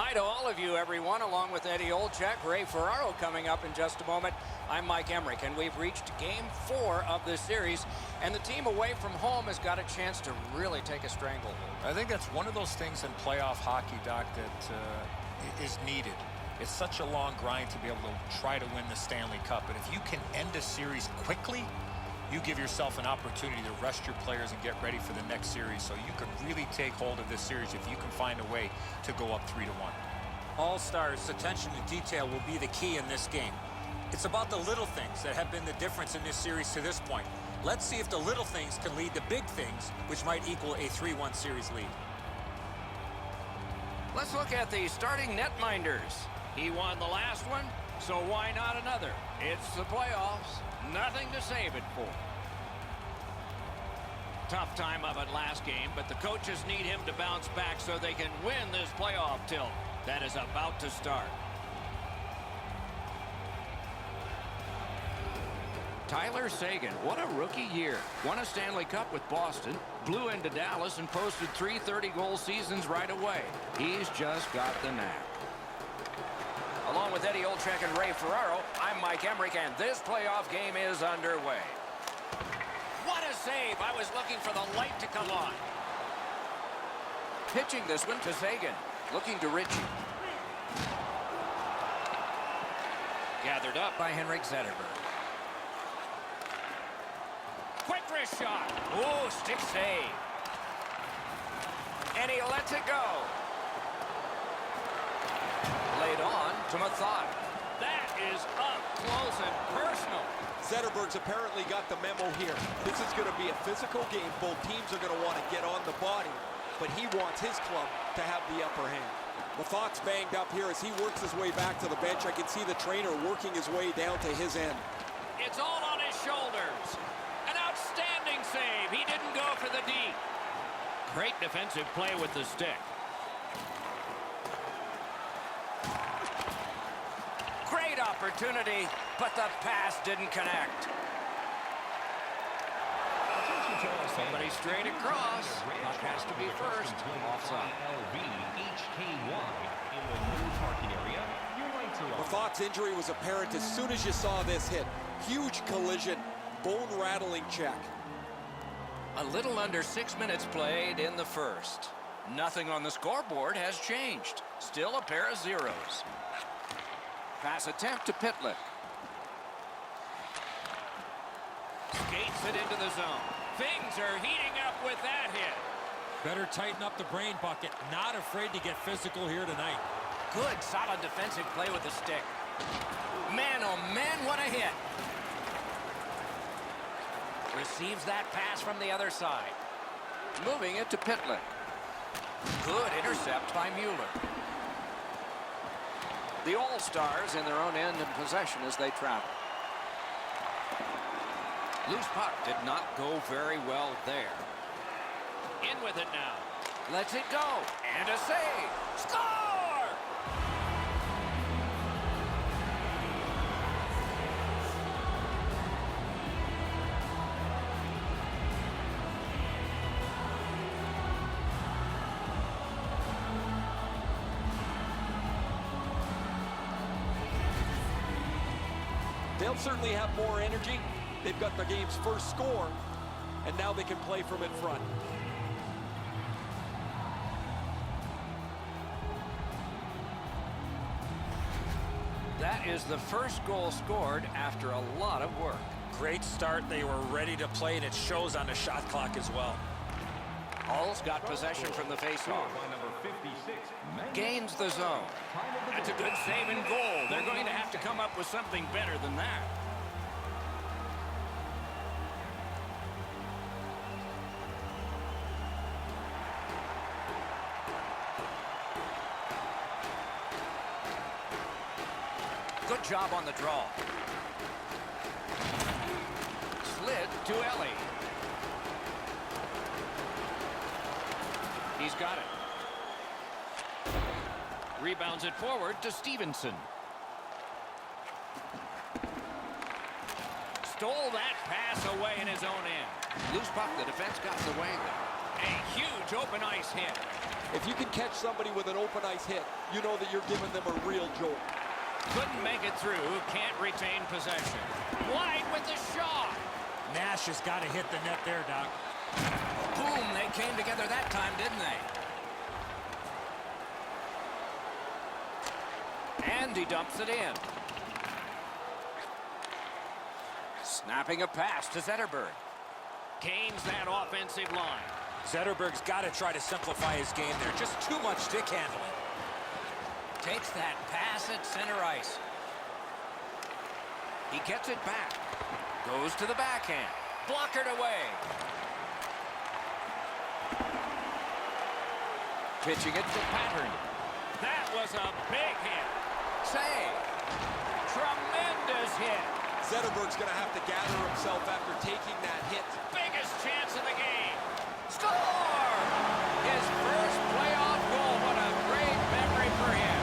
Hi to all of you, everyone, along with Eddie Olczyk, Ray Ferraro coming up in just a moment. I'm Mike Emmerich, and we've reached Game 4 of this series, and the team away from home has got a chance to really take a stranglehold. I think that's one of those things in playoff hockey, Doc, that is needed. It's such a long grind to be able to try to win the Stanley Cup, but if you can end a series quickly, you give yourself an opportunity to rest your players and get ready for the next series, so you can really take hold of this series if you can find a way to go up 3-1. All-Stars' attention to detail will be the key in this game. It's about the little things that have been the difference in this series to this point. Let's see if the little things can lead to big things, which might equal a 3-1 series lead. Let's look at the starting netminders. He won the last one, so why not another? It's the playoffs. Nothing to save it for. Tough time of it last game, but the coaches need him to bounce back so they can win this playoff tilt that is about to start. Tyler Seguin, what a rookie year. Won a Stanley Cup with Boston, blew into Dallas, and posted 3 30-goal seasons right away. He's just got the knack. Along with Eddie Olczyk and Ray Ferraro, I'm Mike Emmerich, and this playoff game is underway. What a save! I was looking for the light to come on. Pitching this one to Seguin. Looking to Ritchie. Gathered up by Henrik Zetterberg. Quick wrist shot. Oh, stick save. And he lets it go. Laid on to Mathot. That is up close and personal. Zetterberg's apparently got the memo here. This is going to be a physical game. Both teams are going to want to get on the body, but he wants his club to have the upper hand. Mathot's banged up here as he works his way back to the bench. I can see the trainer working his way down to his end. It's all on his shoulders. An outstanding save. He didn't go for the D. Great defensive play with the stick. Great opportunity, but the pass didn't connect. Somebody straight across. Puck has to be first. Offside. Mathot's injury was apparent as soon as you saw this hit. Huge collision, bone-rattling check. A little under 6 minutes played in the first. Nothing on the scoreboard has changed. Still a pair of zeros. Pass attempt to Pitlick. Skates it into the zone. Things are heating up with that hit. Better tighten up the brain bucket. Not afraid to get physical here tonight. Good, solid defensive play with the stick. Man, oh man, what a hit. Receives that pass from the other side. Moving it to Pitlick. Good intercept by Mueller. The All-Stars in their own end of possession as they travel. Loose puck did not go very well there. In with it now. Lets it go. And a save. Score! They'll certainly have more energy. They've got the game's first score, and now they can play from in front. That is the first goal scored after a lot of work. Great start. They were ready to play, and it shows on the shot clock as well. Hull's got possession from the faceoff. Gains the zone. That's a good save and goal. They're going to have to come up with something better than that. Good job on the draw. Slid to Ellie. He's got it. Rebounds it forward to Stevenson. Stole that pass away in his own end. Loose puck, the defense got in the way there. A huge open ice hit. If you can catch somebody with an open ice hit, you know that you're giving them a real jolt. Couldn't make it through. Can't retain possession. Wide with the shot. Nash has got to hit the net there, Doc. Boom, they came together that time, didn't they? And he dumps it in. Snapping a pass to Zetterberg. Gains that offensive line. Zetterberg's got to try to simplify his game there. Just too much stick handling. Takes that pass at center ice. He gets it back. Goes to the backhand. Blockered away. Pitching it to Pattern. That was a big hit. Save. Tremendous hit. Zetterberg's going to have to gather himself after taking that hit. Biggest chance in the game. Score! His first playoff goal. What a great memory for him.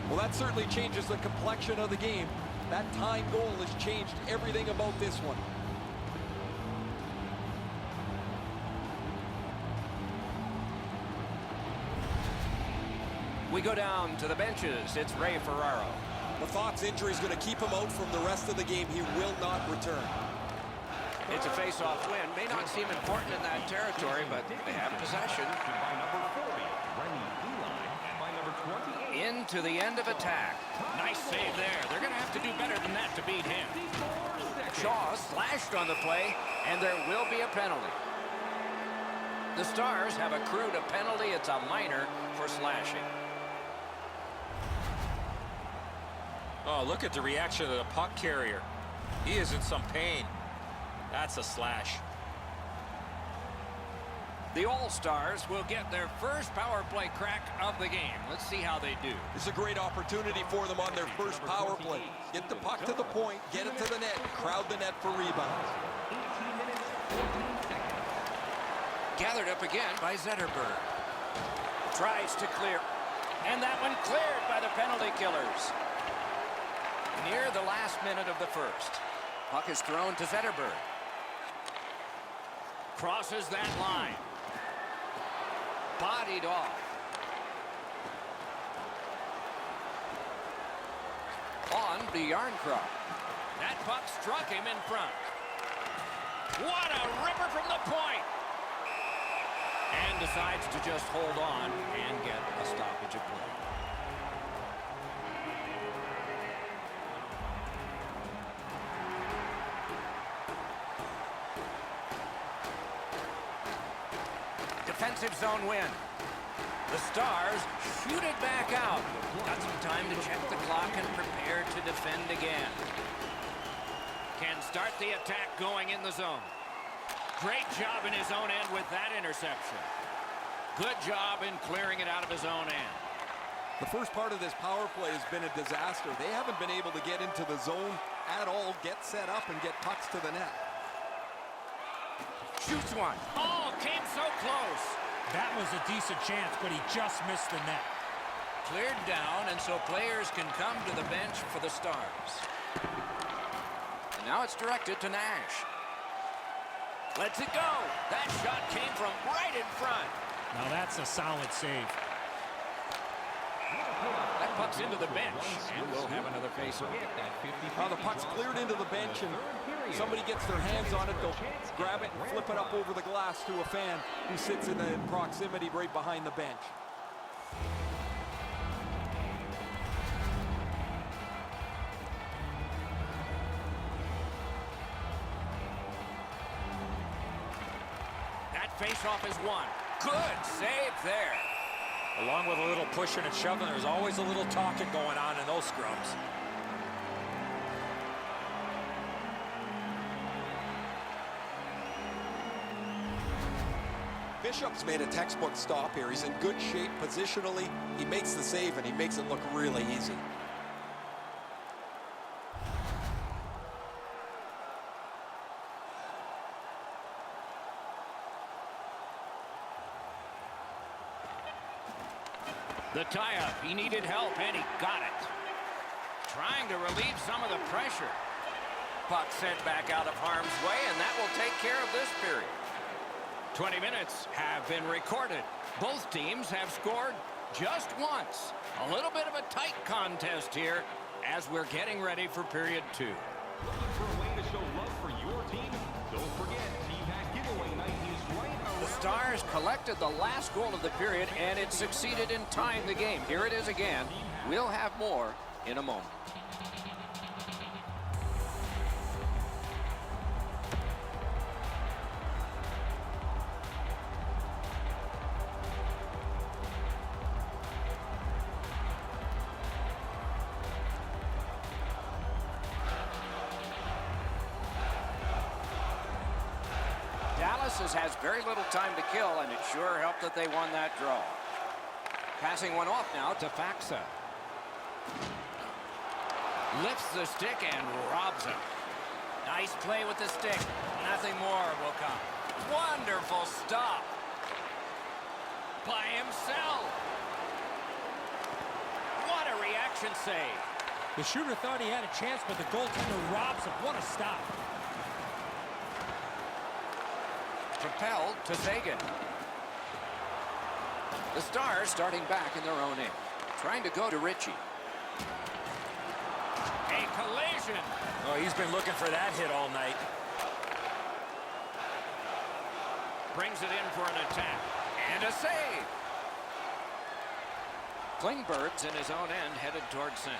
Well, that certainly changes the complexion of the game. That tying goal has changed everything about this one. We go down to the benches. It's Ray Ferraro. The Fox injury is going to keep him out from the rest of the game. He will not return. It's a face-off win. May not seem important in that territory, but they have possession. Into the end of attack. Nice save there. They're going to have to do better than that to beat him. Shaw slashed on the play, and there will be a penalty. The Stars have accrued a penalty. It's a minor for slashing. Oh, look at the reaction of the puck carrier. He is in some pain. That's a slash. The All-Stars will get their first power play crack of the game. Let's see how they do. It's a great opportunity for them on their first power play. Get the puck to the point, get it to the net, crowd the net for rebounds. Gathered up again by Zetterberg. Tries to clear. And that one cleared by the penalty killers. Near the last minute of the first. Puck is thrown to Zetterberg. Crosses that line. Bodied off. On to Yarncroft. That puck struck him in front. What a ripper from the point! And decides to just hold on and get a stoppage of play. Defensive zone win. The Stars shoot it back out. Got some time to check the clock and prepare to defend again. Can start the attack going in the zone. Great job in his own end with that interception. Good job in clearing it out of his own end. The first part of this power play has been a disaster. They haven't been able to get into the zone at all, get set up, and get pucks to the net. Shoots one. Oh, came so close. That was a decent chance, but he just missed the net. Cleared down, and so players can come to the bench for the Stars. And now it's directed to Nash. Lets it go. That shot came from right in front. Now that's a solid save. That puck's into the bench, and we'll have another face-off. The puck's cleared into the bench, and somebody gets their hands on it. They'll grab it and flip it up over the glass to a fan who sits in the proximity right behind the bench. That face-off is won. Good save there. Along with a little pushing and shoving, there's always a little talking going on in those scrums. Bishop's made a textbook stop here. He's in good shape positionally. He makes the save, and he makes it look really easy. The tie-up. He needed help, and he got it. Trying to relieve some of the pressure. Puck sent back out of harm's way, and that will take care of this period. 20 minutes have been recorded. Both teams have scored just once. A little bit of a tight contest here as we're getting ready for period 2. Looking for a way to show love for your team? Don't forget, Team Pack Giveaway Night is right around The Stars collected the last goal of the period, and it succeeded in tying the game. Here it is again. We'll have more in a moment. Dallas has very little time to kill, and it sure helped that they won that draw. Passing one off now to Faxa. Lifts the stick and robs him. Nice play with the stick. Nothing more will come. Wonderful stop. By himself. What a reaction save. The shooter thought he had a chance, but the goaltender robs him. What a stop. Propelled to Sagan. The Stars starting back in their own end. Trying to go to Ritchie. A collision. Oh, he's been looking for that hit all night. Brings it in for an attack. And a save. Klingberg's in his own end, headed toward center.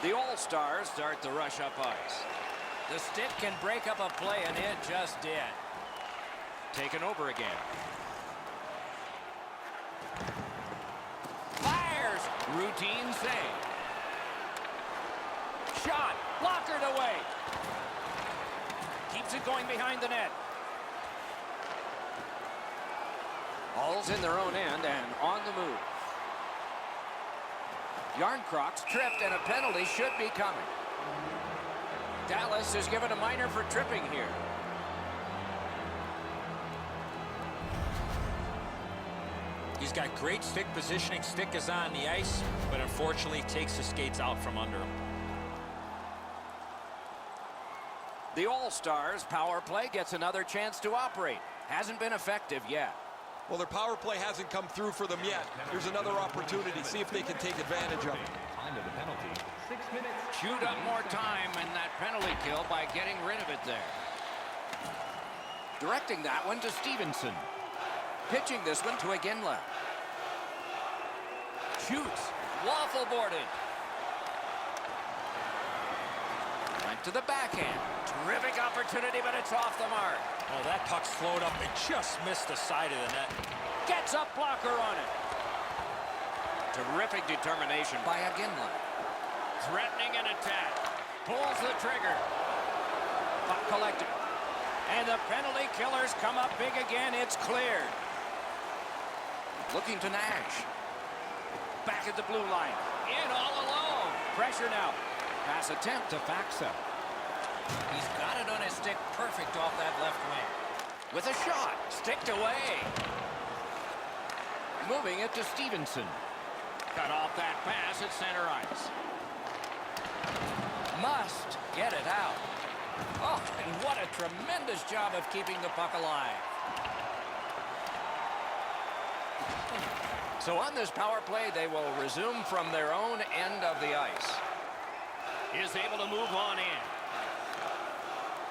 The All-Stars start the rush up ice. The stick can break up a play, and it just did. Taken over again. Fires! Routine save. Shot! Blockered away. Keeps it going behind the net. All's in their own end and on the move. Yarncrocs tripped, and a penalty should be coming. Dallas is given a minor for tripping here. He's got great stick positioning. Stick is on the ice, but unfortunately takes the skates out from under him. The All-Stars power play gets another chance to operate. Hasn't been effective yet. Well, their power play hasn't come through for them yet. Here's another opportunity. See if they can take advantage of it. Time of the penalty, 6 minutes. Chewed up more time in that penalty kill by getting rid of it there. Directing that one to Stevenson. Pitching this one to Iginla. Shoots. Waffle boarded. Went to the backhand. Terrific opportunity, but it's off the mark. Oh, that puck slowed up and just missed the side of the net. Gets a blocker on it. Terrific determination by Iginla. Threatening an attack. Pulls the trigger. Puck collected. And the penalty killers come up big again. It's cleared. Looking to Nash. Back at the blue line. In all alone. Pressure now. Pass attempt to Faxa. He's got it on his stick perfect off that left wing. With a shot. Sticked away. Moving it to Stevenson. Cut off that pass at center ice. Must get it out. Oh, and what a tremendous job of keeping the puck alive. So on this power play, they will resume from their own end of the ice. Is able to move on in.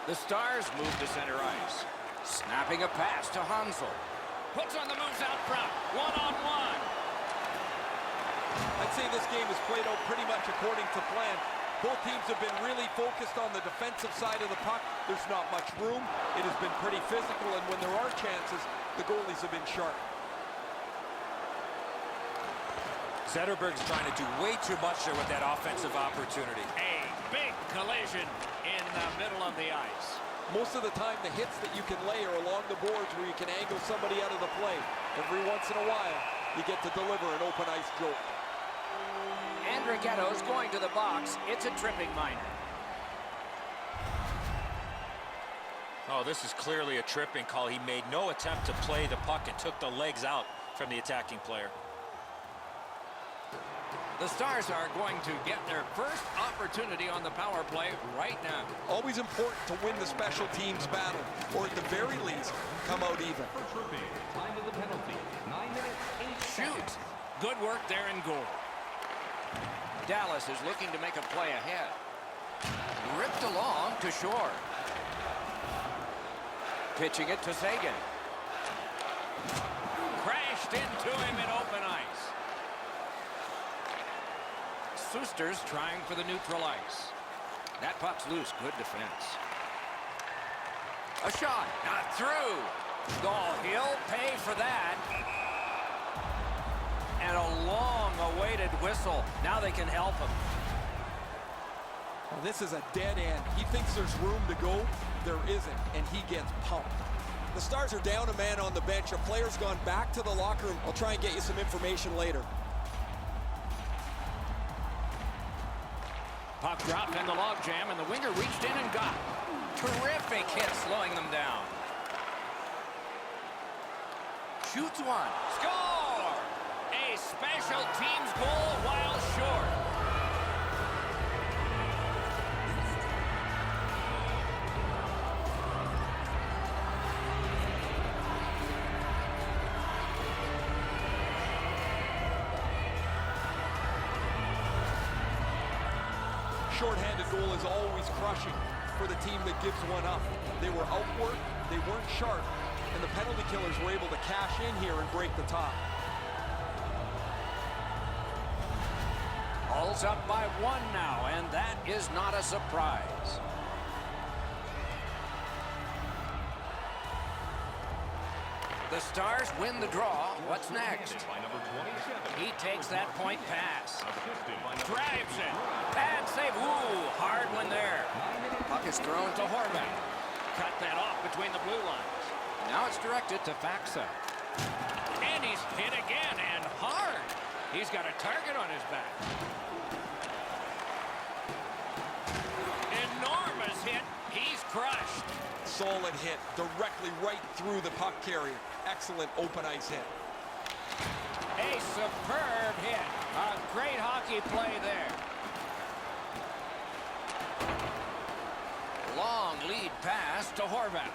The Stars move to center ice. Snapping a pass to Hansel. Puts on the moves out front. One-on-one. I'd say this game has played out pretty much according to plan. Both teams have been really focused on the defensive side of the puck. There's not much room. It has been pretty physical, and when there are chances, the goalies have been sharp. Zetterberg's trying to do way too much there with that offensive opportunity. A big collision in the middle of the ice. Most of the time, the hits that you can lay are along the boards where you can angle somebody out of the play. Every once in a while, you get to deliver an open ice joke. Andrighetto's going to the box. It's a tripping minor. Oh, this is clearly a tripping call. He made no attempt to play the puck and took the legs out from the attacking player. The Stars are going to get their first opportunity on the power play right now. Always important to win the special teams battle, or at the very least, come out even. For tripping, time of the penalty, 9 minutes, 8 Shoot. seconds. Good work there in goal. Dallas is looking to make a play ahead. Ripped along to Shore. Pitching it to Sagan. Crashed into him in open ice. Suster's trying for the neutral ice. That puck's loose. Good defense. A shot. Not through. Oh, he'll pay for that. And a long-awaited whistle. Now they can help him. Well, this is a dead end. He thinks there's room to go. There isn't, and he gets pumped. The Stars are down a man on the bench. A player's gone back to the locker room. I'll try and get you some information later. Puck dropped in the logjam, and the winger reached in and got. Terrific hit, slowing them down. Shoots one. Score! A special teams goal while short. Short-handed goal is always crushing for the team that gives one up. They were outward, they weren't sharp, and the penalty killers were able to cash in here and break the top. All's up by one now, and that is not a surprise. The Stars win the draw. What's next? By number 27. He takes that point pass. Assisted by number Drives it. 81. Bad save. Ooh, hard one there. Puck is thrown to Horvath. Cut that off between the blue lines. Now it's directed to Faxa. And he's hit again, and hard. He's got a target on his back. Enormous hit. He's crushed. Solid hit, directly right through the puck carrier. Excellent open ice hit. A superb hit. A great hockey play there. Long lead pass to Horvath.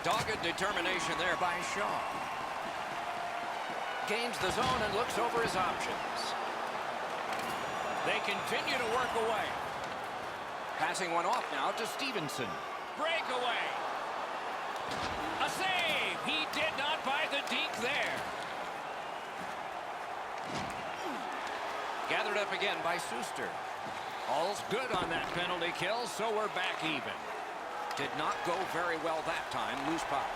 Dogged determination there by Shaw. Gains the zone and looks over his options. They continue to work away. Passing one off now to Stevenson. Breakaway. A save. He did not buy the deke there. Gathered up again by Suster. All's good on that penalty kill, so we're back even. Did not go very well that time. Loose puck.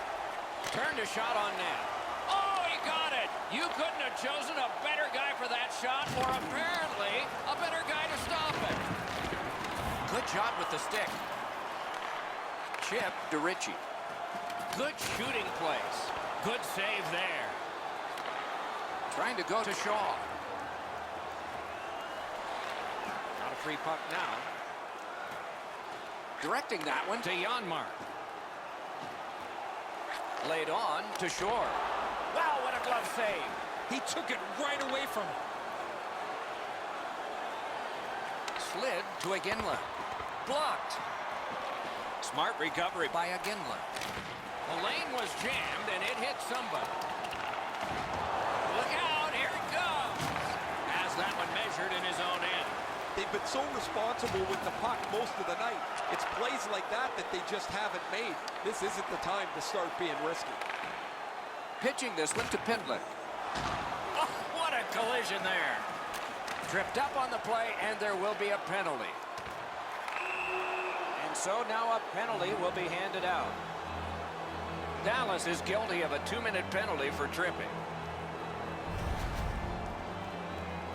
Turned a shot on net. Oh, he got it. You couldn't have chosen a better guy for that shot, or apparently a better guy to stop it. Good job with the stick. Chip to Ritchie. Good shooting place. Good save there. Trying to go to Shaw. Not a free puck now. Directing that one to Janmark. Laid on to Shore. Wow, what a glove save. He took it right away from him. Slid to Iginla. Blocked. Smart recovery by Iginla. The lane was jammed and it hit somebody. Look out, here it goes. Has that one measured in his own end. They've been so responsible with the puck most of the night. It's plays like that that they just haven't made. This isn't the time to start being risky. Pitching this one to Pindler. Oh, what a collision there. Tripped up on the play, and there will be a penalty. And so now a penalty will be handed out. Dallas is guilty of a 2-minute penalty for tripping.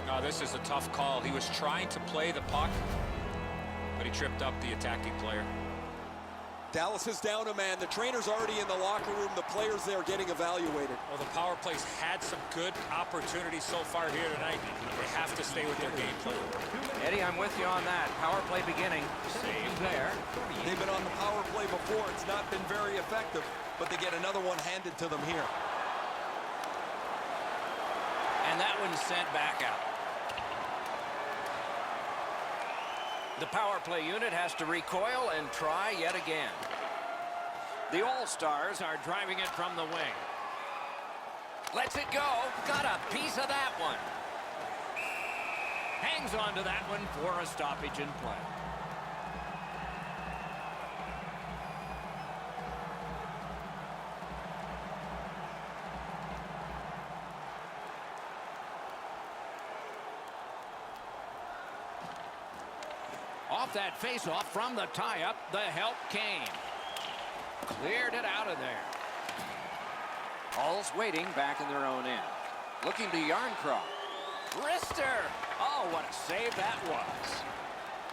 No, this is a tough call. He was trying to play the puck, but he tripped up the attacking player. Dallas is down a man. The trainer's already in the locker room. The players there getting evaluated. Well, the power play's had some good opportunities so far here tonight. They have to stay with their game plan. Eddie, I'm with you on that. Power play beginning. Save there. They've been on the power play before. It's not been very effective, but they get another one handed to them here. And that one's sent back out. The power play unit has to recoil and try yet again. The All-Stars are driving it from the wing. Lets it go. Got a piece of that one. Hangs on to that one for a stoppage in play. Off that face-off from the tie-up, the help came. Cleared it out of there. All's waiting back in their own end. Looking to Yarncroft. Wrister! Oh, what a save that was.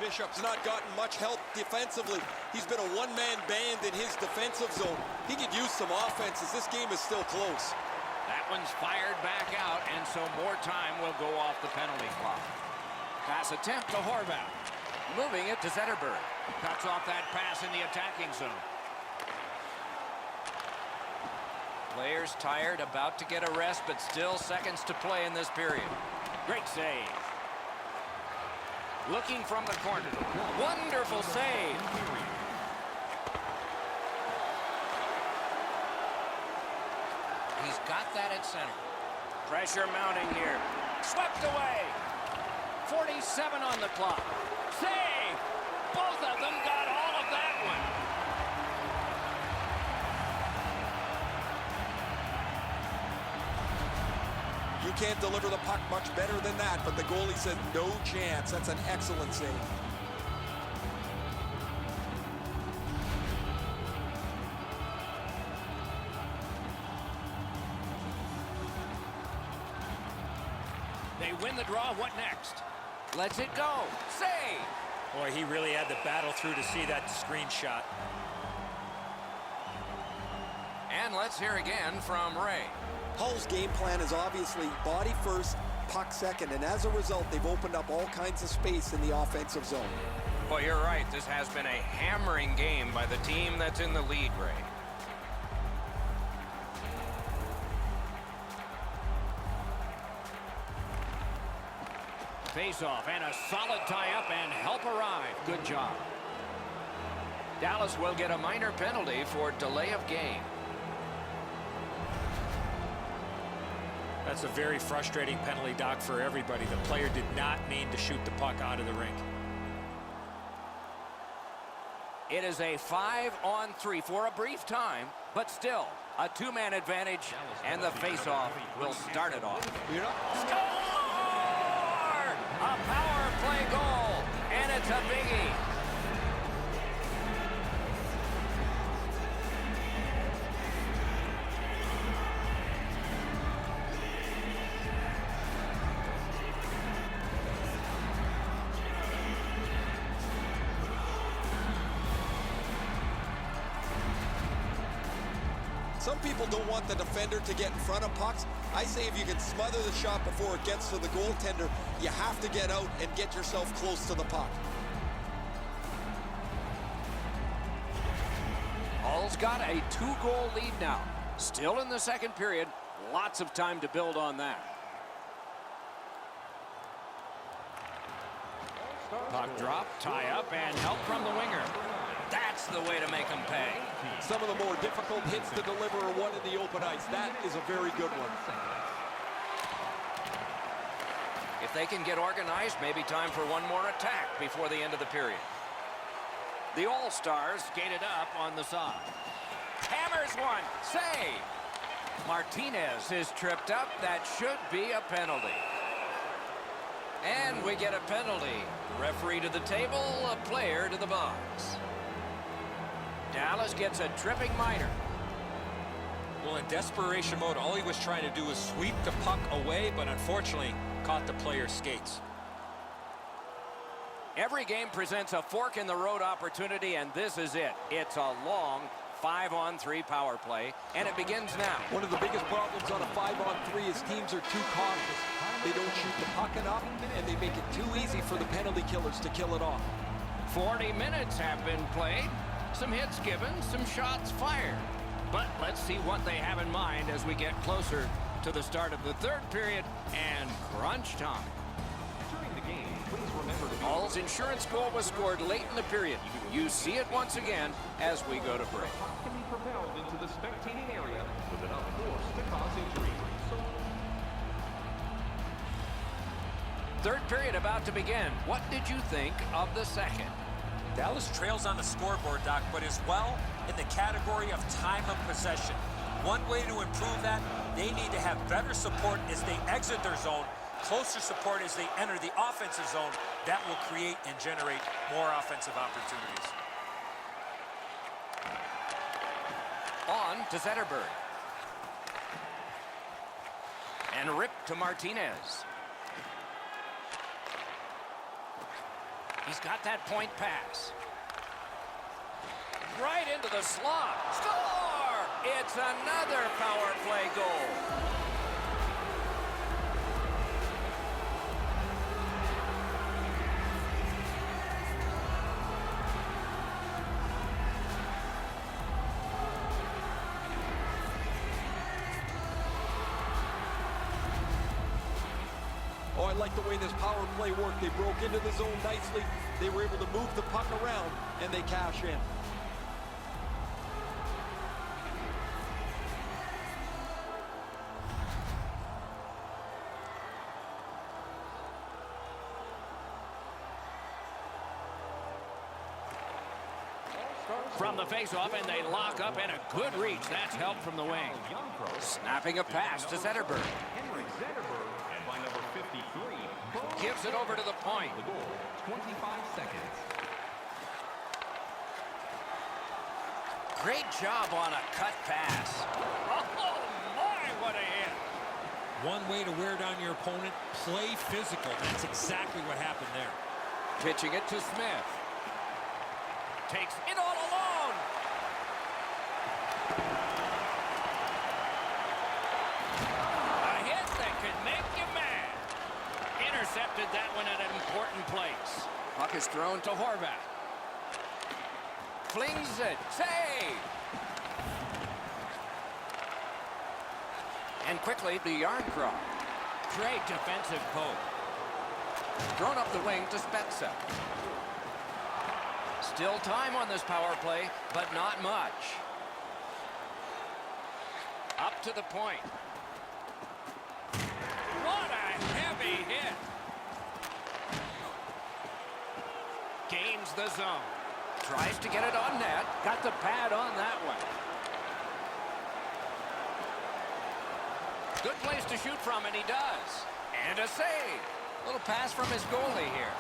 Bishop's not gotten much help defensively. He's been a one-man band in his defensive zone. He could use some offenses. This game is still close. That one's fired back out, and so more time will go off the penalty clock. Pass attempt to Horvath. Moving it to Zetterberg. Cuts off that pass in the attacking zone. Players tired, about to get a rest, but still seconds to play in this period. Great save. Looking from the corner. Wonderful save. He's got that at center. Pressure mounting here. Swept away. 47 on the clock. Save! Both of them got all of that one. You can't deliver the puck much better than that, but the goalie said no chance. That's an excellent save. They win the draw. What next? Lets it go. Save! Boy, he really had to battle through to see that screenshot. And let's hear again from Ray. Hull's game plan is obviously body first, puck second, and as a result, they've opened up all kinds of space in the offensive zone. Well, you're right. This has been a hammering game by the team that's in the lead, Ray. Face-off and a solid tie-up and help arrive. Good job. Dallas will get a minor penalty for delay of game. That's a very frustrating penalty, Doc, for everybody. The player did not mean to shoot the puck out of the rink. It is a 5-on-3 for a brief time, but still a two-man advantage, and the face-off will start it off. Score! A power play goal, and it's a biggie. Some people don't want the defender to get in front of pucks. I say if you can smother the shot before it gets to the goaltender, you have to get out and get yourself close to the puck. Hull's got a 2-goal lead now. Still in the second period. Lots of time to build on that. Puck drop, tie up, and help from the winger. That's the way to make them pay. Some of the more difficult hits to deliver are one in the open ice. That is a very good one. If they can get organized, maybe time for one more attack before the end of the period. The All-Stars skated up on the side. Hammers one. Save. Martinez is tripped up. That should be a penalty. And we get a penalty. Referee to the table, a player to the box. Dallas gets a tripping minor. Well, in desperation mode, all he was trying to do was sweep the puck away, but unfortunately caught the player's skates. Every game presents a fork-in-the-road opportunity, and this is it. It's a long 5-on-3 power play, and it begins now. One of the biggest problems on a 5-on-3 is teams are too cautious. They don't shoot the puck enough, and they make it too easy for the penalty killers to kill it off. 40 minutes have been played. Some hits given, some shots fired. But let's see what they have in mind as we get closer to the start of the third period and crunch time. During the game, please remember to be... Hall's insurance goal was scored late in the period. You see it once again as we go to break. The puck can be propelled into the spectating area with enough force to cause injury. Third period about to begin. What did you think of the second? Dallas trails on the scoreboard, Doc, but is well in the category of time of possession. One way to improve that, they need to have better support as they exit their zone, closer support as they enter the offensive zone. That will create and generate more offensive opportunities. On to Zetterberg. And ripped to Martinez. He's got that point pass. Right into the slot. Score! It's another power play goal. Oh, I like the way this power play worked. They broke into the zone nicely. They were able to move the puck around, and they cash in. From the face-off, and they lock up, and a good reach. That's help from the wing. Snapping a pass to Zetterberg. Henry Zetterberg, and by number 53, Gives it over to the point. the goal, 25 seconds. Great job on a cut pass. Oh, my, what a hit. One way to wear down your opponent, play physical. That's exactly what happened there. Pitching it to Smith. Takes it all alone. A hit that could make you mad. Intercepted that one at an important place. Puck is thrown to Horvat. Flings it. Save. And quickly the yard cross. Great defensive poke. Thrown up the wing to Spezza. Still time on this power play, but not much. Up to the point. What a heavy hit. Gains the zone. Tries to get it on net. Got the pad on that one. Good place to shoot from, and he does. And a save. Little pass from his goalie here.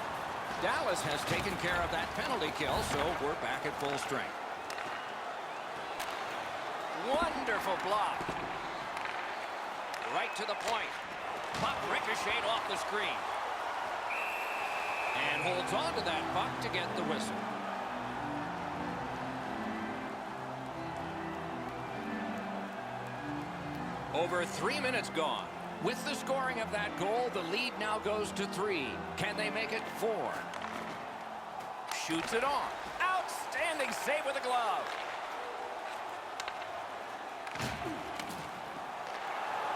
Dallas has taken care of that penalty kill, so we're back at full strength. Wonderful block. Right to the point. Puck ricocheted off the screen. And holds on to that puck to get the whistle. Over 3 minutes gone. With the scoring of that goal, the lead now goes to 3. Can they make it 4? Shoots it on. Outstanding save with a glove.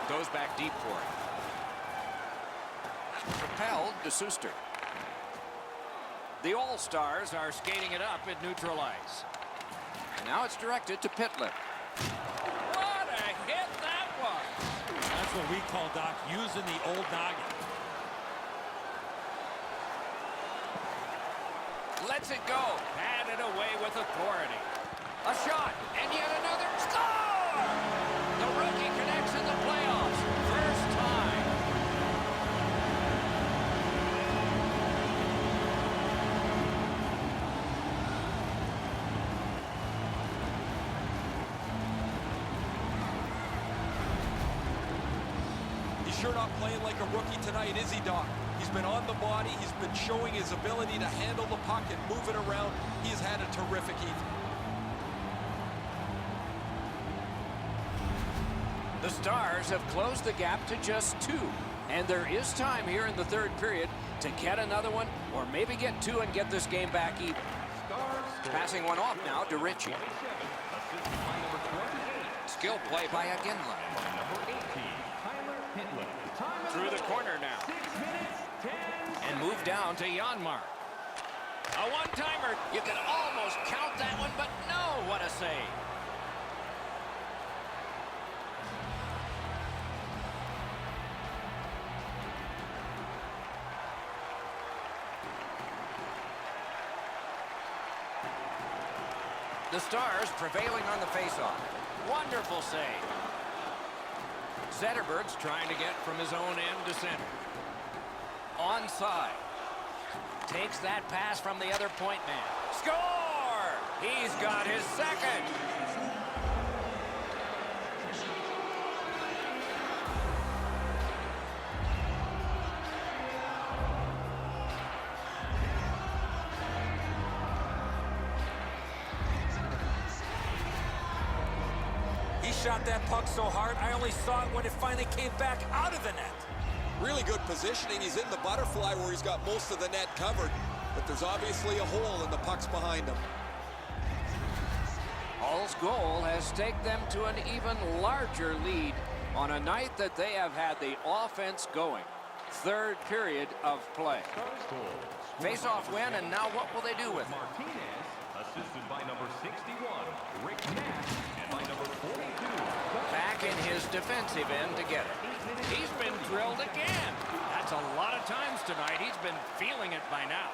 Goes back deep for it. Propelled to Suster. The All-Stars are skating it up at neutral ice. And now it's directed to Pitlick. What a hit that was! That's what we call, Doc, using the old noggin. Lets it go. Batted away with authority. A shot, and yet another score! The rookie connects in the playoffs. First time. He's sure not playing like a rookie tonight, is he, Doc? He's been on the body. He's been showing his ability to handle the puck and move it around. He's had a terrific evening. The Stars have closed the gap to just 2. And there is time here in the third period to get another one or maybe get 2 and get this game back even. Passing one off now to Ritchie. Skill play by Aginla. Through the corner now. And move down to Janmark. A one-timer. You can almost count that one, but no, what a save. The Stars prevailing on the faceoff. Wonderful save. Zetterberg's trying to get from his own end to center. Onside. Takes that pass from the other point man. Score! He's got his second. Shot that puck so hard, I only saw it when it finally came back out of the net. Really good positioning. He's in the butterfly where he's got most of the net covered, but there's obviously a hole and the puck's behind him. Hall's goal has taken them to an even larger lead on a night that they have had the offense going. Third period of play. Face-off win, and now what will they do with it? Martinez, assisted by number 61, Rick Nash, and by number 42. Back in his defensive end to get it. He's been drilled again. That's a lot of times tonight. He's been feeling it by now.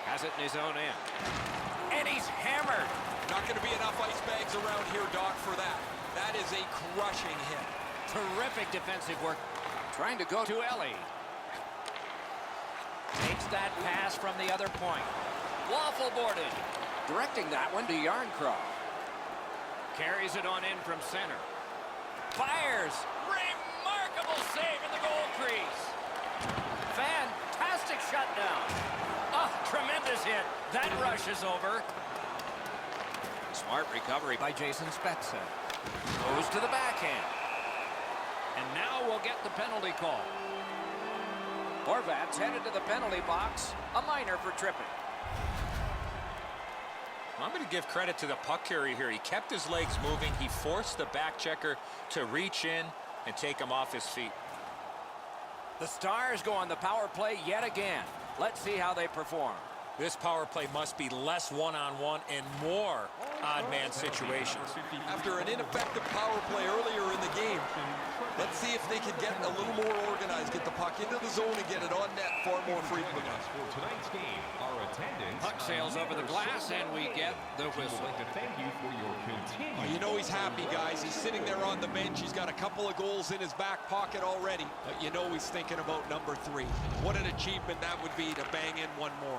Has it in his own end. And he's hammered. Not going to be enough ice bags around here, Doc, for that. That is a crushing hit. Terrific defensive work. Trying to go to Ellie. Takes that pass from the other point. Waffle boarded. Directing that one to Yarncroft. Carries it on in from center. Fires. Remarkable save in the goal crease. Fantastic shutdown. Oh, tremendous hit. That rush is over. Smart recovery by Jason Spezza. Goes to the backhand. And now we'll get the penalty call. Horvat's headed to the penalty box. A minor for tripping. I'm going to give credit to the puck carrier here. He kept his legs moving. He forced the back checker to reach in and take him off his feet. The Stars go on the power play yet again. Let's see how they perform. This power play must be less one-on-one and more odd-man situations. After an ineffective power play earlier in the game, let's see if they can get a little more organized, get the puck into the zone and get it on net far more frequently. For tonight's game, our attendance. Puck sails over the glass, and we get the whistle. We'd like to thank you for your continued. You know he's happy, guys. He's sitting there on the bench. He's got a couple of goals in his back pocket already. But you know he's thinking about number 3. What an achievement that would be to bang in one more.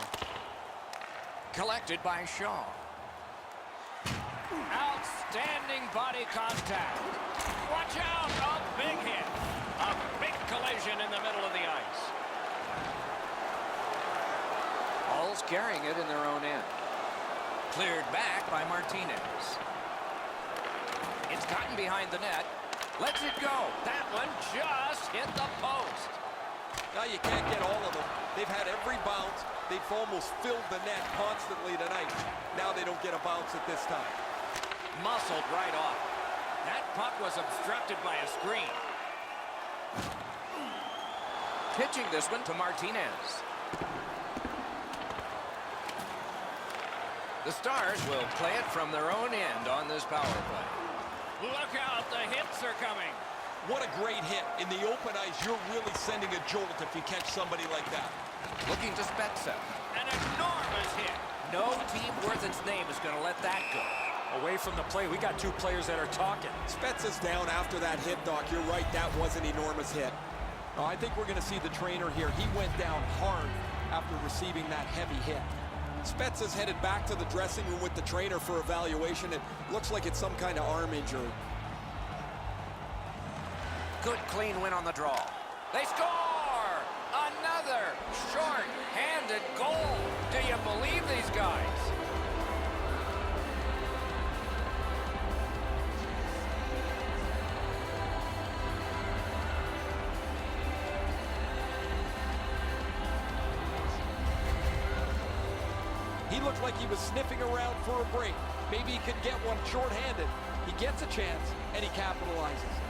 Collected by Shaw. Outstanding body contact. Watch out, a big hit. A big collision in the middle of the ice. Hall's carrying it in their own end. Cleared back by Martinez. It's gotten behind the net. Lets it go. That one just hit the post. Now you can't get all of them. They've had every bounce. They've almost filled the net constantly tonight. Now they don't get a bounce at this time. Muscled right off. That puck was obstructed by a screen. Pitching this one to Martinez. The Stars will play it from their own end on this power play. Look out, the hits are coming. What a great hit. In the open ice, you're really sending a jolt if you catch somebody like that. Looking to Spezza. An enormous hit. No team worth its name is going to let that go. Away from the play, we got 2 players that are talking. Spezza's down after that hit, Doc. You're right, that was an enormous hit. I think we're going to see the trainer here. He went down hard after receiving that heavy hit. Spezza's headed back to the dressing room with the trainer for evaluation. It looks like it's some kind of arm injury. Good clean win on the draw. They score! Another short-handed goal. Do you believe these guys? He looked like he was sniffing around for a break. Maybe he could get one short-handed. He gets a chance, and he capitalizes.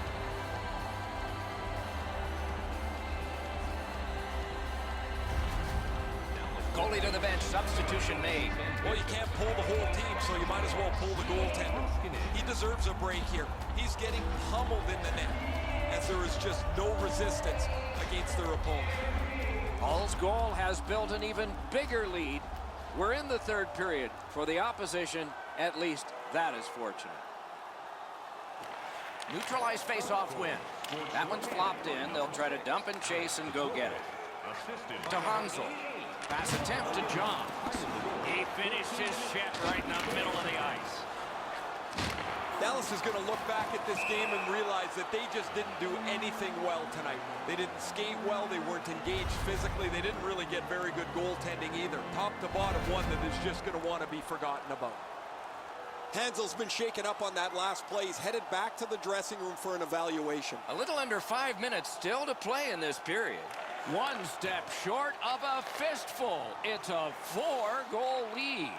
Goalie to the bench. Substitution made. Well, you can't pull the whole team, so you might as well pull the goaltender. He deserves a break here. He's getting pummeled in the net, as there is just no resistance against their opponent. Hull's goal has built an even bigger lead. We're in the third period. For the opposition, at least that is fortunate. Neutralized face-off win. That one's flopped in. They'll try to dump and chase and go get it. To Hansel. Pass attempt to Johns. He finished his shot right in the middle of the ice. Dallas is going to look back at this game and realize that they just didn't do anything well tonight. They didn't skate well. They weren't engaged physically. They didn't really get very good goaltending either. Top to bottom, one that is just going to want to be forgotten about. Hansel's been shaken up on that last play. He's headed back to the dressing room for an evaluation. A little under 5 minutes still to play in this period. One step short of a fistful. It's a 4-goal lead.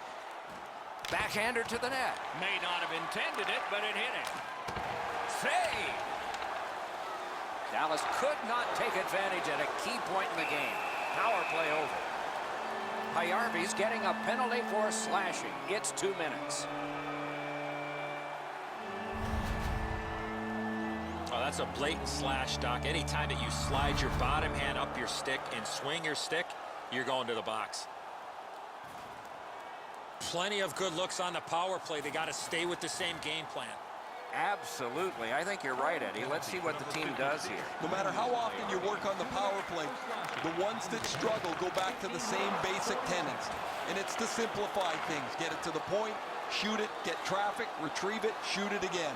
Backhander to the net. May not have intended it, but it hit it. Save! Dallas could not take advantage at a key point in the game. Power play over. Payarvi's getting a penalty for slashing. It's 2 minutes. Oh, that's a blatant slash, Doc. Anytime that you slide your bottom hand up your stick and swing your stick, you're going to the box. Plenty of good looks on the power play. They got to stay with the same game plan. Absolutely. I think you're right, Eddie. Let's see what the team does here. No matter how often you work on the power play, the ones that struggle go back to the same basic tenets. And it's to simplify things. Get it to the point, shoot it, get traffic, retrieve it, shoot it again.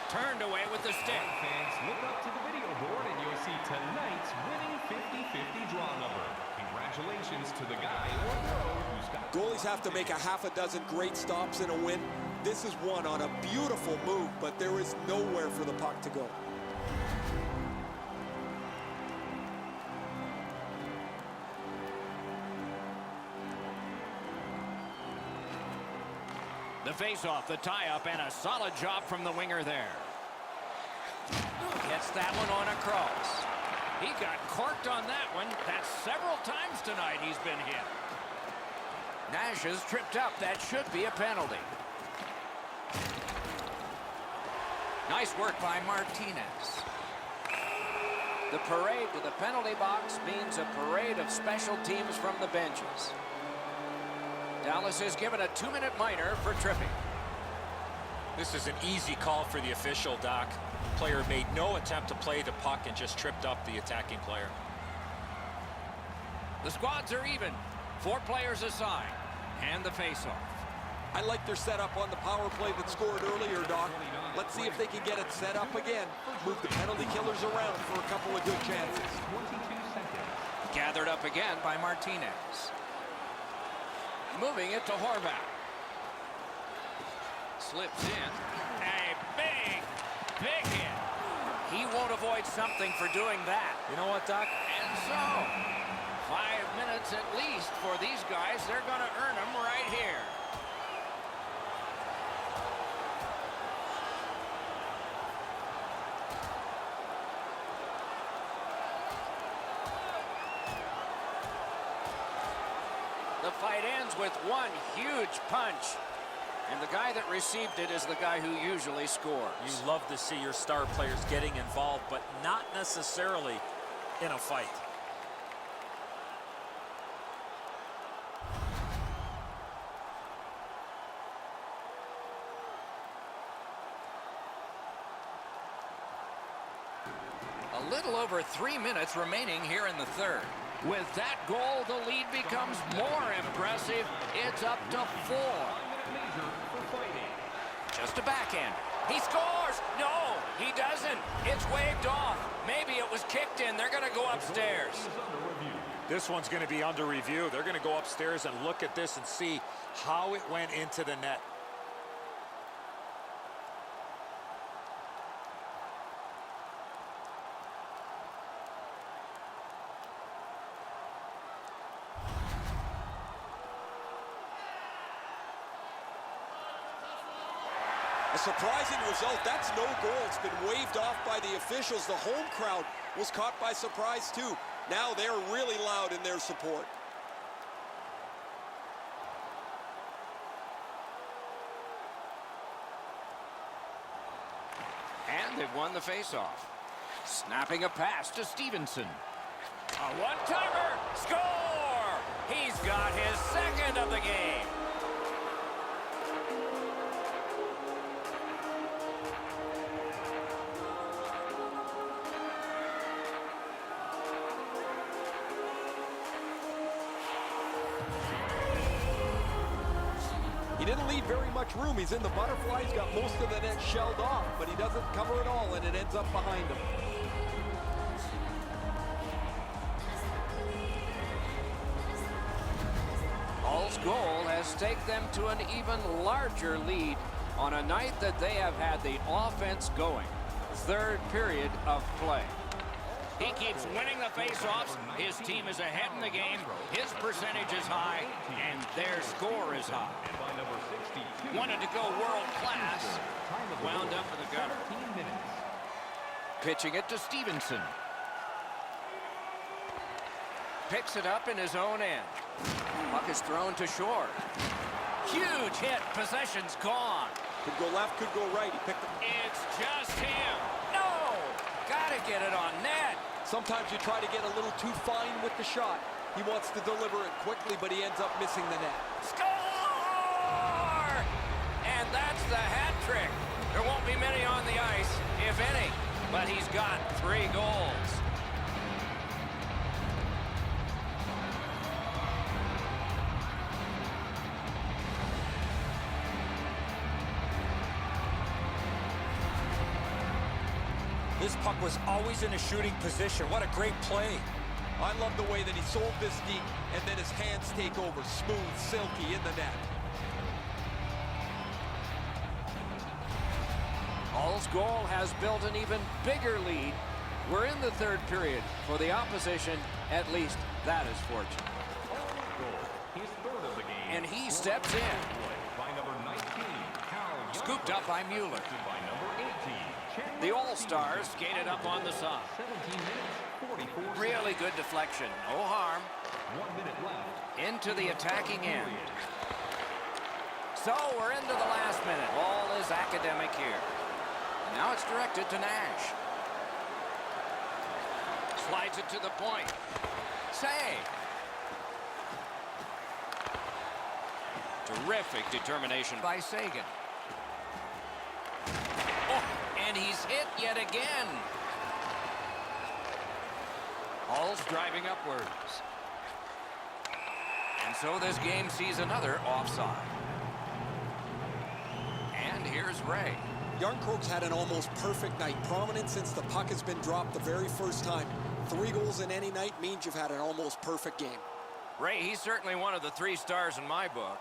Turned away with the stick. Fans, look up to the video board and you'll see tonight's winning 50-50 draw number. Congratulations to the guy or girl who's got... Goalies have to make a half a dozen great stops in a win. This is one on a beautiful move, but there is nowhere for the puck to go. The face-off, the tie-up, and a solid job from the winger there. Gets that one on a cross. He got corked on that one. That's several times tonight he's been hit. Nash is tripped up. That should be a penalty. Nice work by Martinez. The parade to the penalty box means a parade of special teams from the benches. Dallas is given a 2-minute minor for tripping. This is an easy call for the official, Doc. Player made no attempt to play the puck and just tripped up the attacking player. The squads are even. 4 players aside. And the faceoff. I like their setup on the power play that scored earlier, Doc. Let's see if they can get it set up again. Move the penalty killers around for a couple of good chances. 22 seconds. Gathered up again by Martinez. Moving it to Horvath. Slips in. A big hit. He won't avoid something for doing that. You know what, Doc? And so, 5 minutes at least for these guys. They're going to earn them right here. The fight ends with one huge punch. And the guy that received it is the guy who usually scores. You love to see your star players getting involved, but not necessarily in a fight. A little over 3 minutes remaining here in the third. With that goal, the lead becomes more impressive. It's up to 4. Just a backhand. He scores! No, he doesn't. It's waved off. Maybe it was kicked in. They're going to go upstairs. This one's going to be under review. They're going to go upstairs and look at this and see how it went into the net. A surprising result. That's no goal. It's been waved off by the officials. The home crowd was caught by surprise too. Now they're really loud in their support. And they've won the faceoff. Snapping a pass to Stevenson. A one-timer. Score! He's got his second of the game. He didn't leave very much room. He's in the butterfly. He's got most of the net shelled off, but he doesn't cover it all, and it ends up behind him. Hull's goal has staked them to an even larger lead on a night that they have had the offense going. Third period of play. He keeps winning the faceoffs. His team is ahead in the game. His percentage is high, and their score is high. Wanted to go world class. Wound up in the gutter. Pitching it to Stevenson. Picks it up in his own end. Puck is thrown to shore. Huge hit. Possession's gone. Could go left, could go right. He picked it. It's just him. No! Gotta get it on net. Sometimes you try to get a little too fine with the shot. He wants to deliver it quickly, but he ends up missing the net. Score! And that's the hat trick. There won't be many on the ice, if any, but he's got 3 goals. This puck was always in a shooting position. What a great play. I love the way that he sold this deep, and then his hands take over. Smooth, silky in the net. Hull's goal has built an even bigger lead. We're in the third period. For the opposition, at least that is fortunate. His third of the game. And he steps in. By number 19, Scooped up by Mueller. by number 18. The All-Stars skated up on the side. 17 minutes, 44 Really good deflection. No harm. 1 minute left. Into the attacking end. So we're into the last minute. All is academic here. Now it's directed to Nash. Slides it to the point. Save. Terrific determination by Sagan. Oh, and he's hit yet again. Hull's driving upwards. And so this game sees another offside. And here's Ray. Yarncroke's had an almost perfect night. Prominent since the puck has been dropped the very first time. 3 goals in any night means you've had an almost perfect game. Ray, he's certainly one of the 3 stars in my book.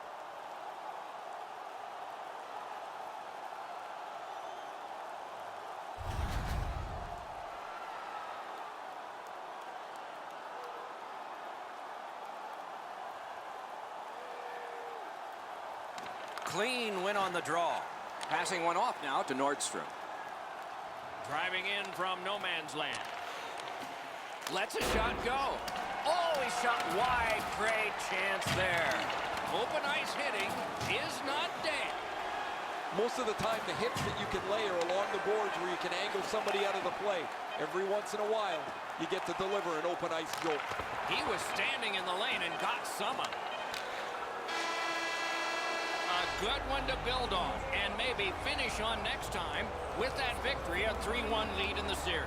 Clean win on the draw. Passing one off now to Nordstrom. Driving in from no man's land. Lets a shot go. Oh, he shot wide. Great chance there. Open ice hitting is not dead. Most of the time, the hits that you can lay are along the boards where you can angle somebody out of the play. Every once in a while, you get to deliver an open ice goal. He was standing in the lane and got some of it. A good one to build on and maybe finish on next time with that victory, a 3-1 lead in the series.